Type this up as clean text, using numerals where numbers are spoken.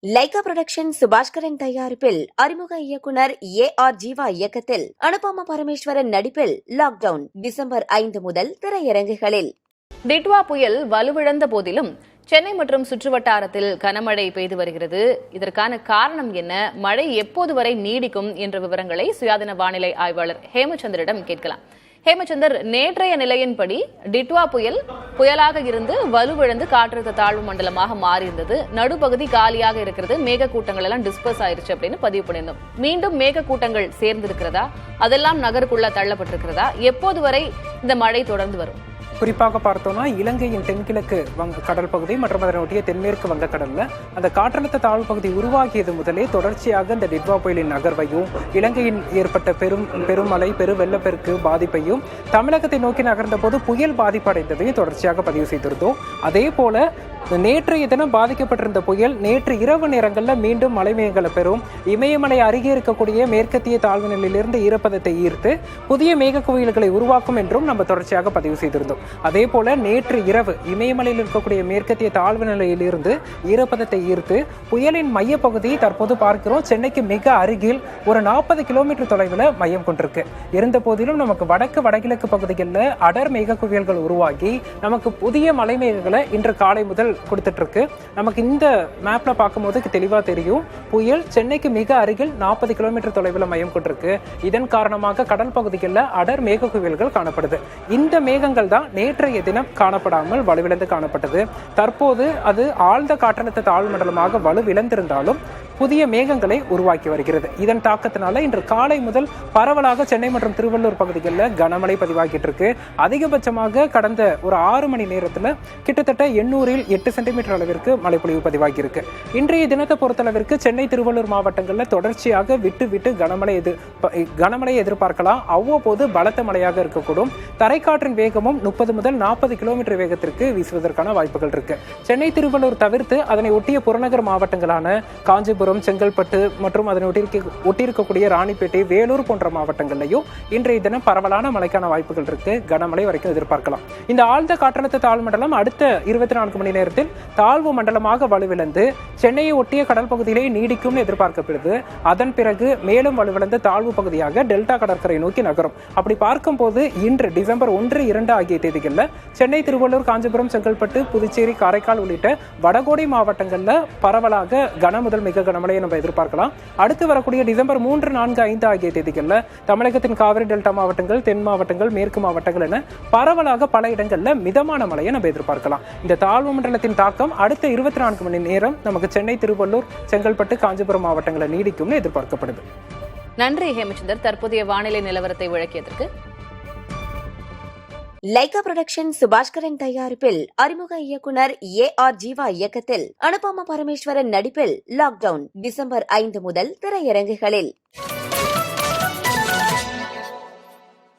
Lyca production Subaskaran தயாரிப்பில் அறிமுக இயக்குனர் AR ஜீவா இயக்கத்தில் அனுபமா பரமேஸ்வரன் நடிப்பில் லாக்டவுன் டிசம்பர் 5 முதல் திரையரங்குகளில். டிட்வா புயல் வலுவிழந்த போதிலும் சென்னை மற்றும் சுற்றுவட்டாரத்தில் கனமழை பெய்து வருகிறது. இதற்கான காரணம் என்ன, மழை எப்போது வரை நீடிக்கும் என்ற விவரங்களை சுயாதீன வானிலை ஆய்வாளர் ஹேமச்சந்திரிடம் கேட்கலாம். ஹேமச்சந்தர், நேற்றைய நிலையின்படி டிட்வா புயல் புயலாக இருந்து வலுவிழந்து காற்றழுத்த தாழ்வு மண்டலமாக மாறியிருந்தது. நடுப்பகுதி காலியாக இருக்கிறது, மேகக்கூட்டங்கள் எல்லாம் டிஸ்பர்ஸ் ஆயிருச்சு அப்படின்னு பதிவு பண்ணியிருந்தோம். மீண்டும் மேகக்கூட்டங்கள் சேர்ந்திருக்கிறதா, அதெல்லாம் நகருக்குள்ள தள்ளப்பட்டிருக்கிறதா, எப்போது வரை இந்த மழை தொடர்ந்து வரும்? குறிப்பாக பார்த்தோம்னா இலங்கையின் தென்கிழக்கு கடல் பகுதி மற்றும் அதனுடைய தென்மேற்கு வங்கக்கடல்ல அந்த காற்றழுத்த தாழ்வு பகுதி உருவாகியது முதலே தொடர்ச்சியாக இந்த டிட்வா புயலின் நகர்வையும் இலங்கையில் ஏற்பட்ட பெருமழை வெள்ளப்பெருக்கு பாதிப்பையும் தமிழகத்தை நோக்கி நகர்ந்த போது புயல் பாதிப்படைந்ததையும் தொடர்ச்சியாக பதிவு செய்திருந்தோம். அதே போல நேற்றைய தினம் பாதிக்கப்பட்டிருந்த புயல் நேற்று இரவு நேரங்களில் மீண்டும் மழை மேகங்களை பெறும். இமயமலை அருகே இருக்கக்கூடிய மேற்கத்திய தாழ்வு நிலையிலிருந்து ஈரப்பதத்தை ஈர்த்து புதிய மேக குவியல்களை உருவாக்கும் என்றும் நம்ம தொடர்ச்சியாக பதிவு செய்திருந்தோம். அதே போல நேற்று இரவு இமயமலையில் இருக்கக்கூடிய மேற்கத்திய தாழ்வு நிலையிலிருந்து ஈரப்பதத்தை ஈர்த்து புயலின் மையப்பகுதி தற்போது பார்க்கிறோம் சென்னைக்கு மிக அருகில் ஒரு 40 கிலோமீட்டர் தொலைவில் மையம் கொண்டிருக்கு. இருந்த போதிலும் நமக்கு வடகிழக்கு பகுதிகளில் அடர் மேக குவியல்கள் உருவாகி நமக்கு புதிய மழை மேகங்களை இன்று காலை முதல் கொடுத்துட்டு இருக்கு. நமக்கு இந்த மேப்ல பார்க்கும்போது தெளிவா தெரியும் புயல் சென்னைக்கு மிக அருகில் 40 கிலோமீட்டர் தொலைவில் மையம் கொண்டிருக்கு. இதன் காரணமாக கடல் பகுதிகளில் அடர் மேக குவியல்கள் காணப்படுது. இந்த மேகங்கள் தான் நேற்றைய தினம் காணப்படாமல் வலுவிழந்து காணப்பட்டது. தற்போது அது ஆழ்ந்த காற்றழுத்த தாழ்வு மண்டலமாக வலுவிழந்திருந்தாலும் புதிய மேகங்களை உருவாக்கி வருகிறது. இதன் தாக்கத்தினால இன்று காலை முதல் பரவலாக சென்னை மற்றும் திருவள்ளூர் பகுதிகளில் கனமழை பதிவாகிட்டு இருக்கு. அதிகபட்சமாக கடந்த ஒரு 6 மணி நேரத்தில் கிட்டத்தட்ட 800ல் 8 சென்டிமீட்டர் அளவிற்கு மழைப்பொழிவு பதிவாகி இருக்கு. இன்றைய தினத்தை பொறுத்தளவிற்கு சென்னை திருவள்ளூர் மாவட்டங்களில் தொடர்ச்சியாக விட்டு கனமழை எதிர்பார்க்கலாம். அவ்வப்போது பலத்த மழையாக இருக்கக்கூடும். தரைக்காற்றின் வேகமும் 30 முதல் 40 கிலோமீட்டர் வேகத்திற்கு வீசுவதற்கான வாய்ப்புகள் இருக்கு. சென்னை திருவள்ளூர் தவிர்த்து அதனை ஒட்டிய புறநகர் மாவட்டங்களான காஞ்சிபுரம், செங்கல்பட்டு மற்றும் அதனை ஒட்டியிருக்கக்கூடிய ராணிப்பேட்டை, வேலூர் போன்ற மாவட்டங்களிலையும் இன்றைய தினம் பரவலான மழைக்கான வாய்ப்புகள் இருக்கு. கனமழை வரைக்கும் எதிர்பார்க்கலாம். இந்த ஆழ்ந்த காற்றழுத்த தாழ்வு மண்டலம் அடுத்த 24 மணி நேரத்தில் தாழ்வு மண்டலமாக வலுவிழந்து சென்னையை ஒட்டிய கடல் பகுதியிலே நீடிக்கும் எதிர்பார்க்கப்படுது. அதன் பிறகு மேலும் வலுவிழந்த தாழ்வு பகுதியாக டெல்டா கடற்கரை நோக்கி நகரும். அப்படி பார்க்கும்போது இன்று டிசம்பர் 1, 2 ஆகிய தேதிகளில் சென்னை, திருவள்ளூர், காஞ்சிபுரம், செங்கல்பட்டு, புதுச்சேரி, காரைக்கால் உள்ளிட்ட வடகோடி மாவட்டங்களில் பரவலாக கன முதல் மிக கனமழையை நம்ம எதிர்பார்க்கலாம். அடுத்து வரக்கூடிய டிசம்பர் 3, 4, 5 ஆகிய தேதிகளில் தமிழகத்தின் காவிரி டெல்டா மாவட்டங்கள், தென் மாவட்டங்கள், மேற்கு மாவட்டங்கள் என பரவலாக பல இடங்களில் மிதமான மழையை நம்ம எதிர்பார்க்கலாம். இந்த தாழ்வு மண்டலத்தின் தாக்கம் அடுத்த 24 மணி நேரம் நமக்கு சென்னை, திருவள்ளூர், செங்கல்பட்டு, காஞ்சிபுரம் மாவட்டங்களில் நீடிக்கும்னு எதிர்பார்க்கப்படுது. நன்றி ஹேமச்சந்தர், தற்போதைய வானிலை நிலவரத்தை விளக்கியதற்கு. லைகா புரொடக்ஷன் சுபாஷ்கரன் தயாரிப்பில் அறிமுக இயக்குனர் AR ஜீவா இயக்கத்தில் அனுபமா பரமேஸ்வரன் நடிப்பில் லாக்டவுன் டிசம்பர் 5 முதல் திரையரங்குகளில்.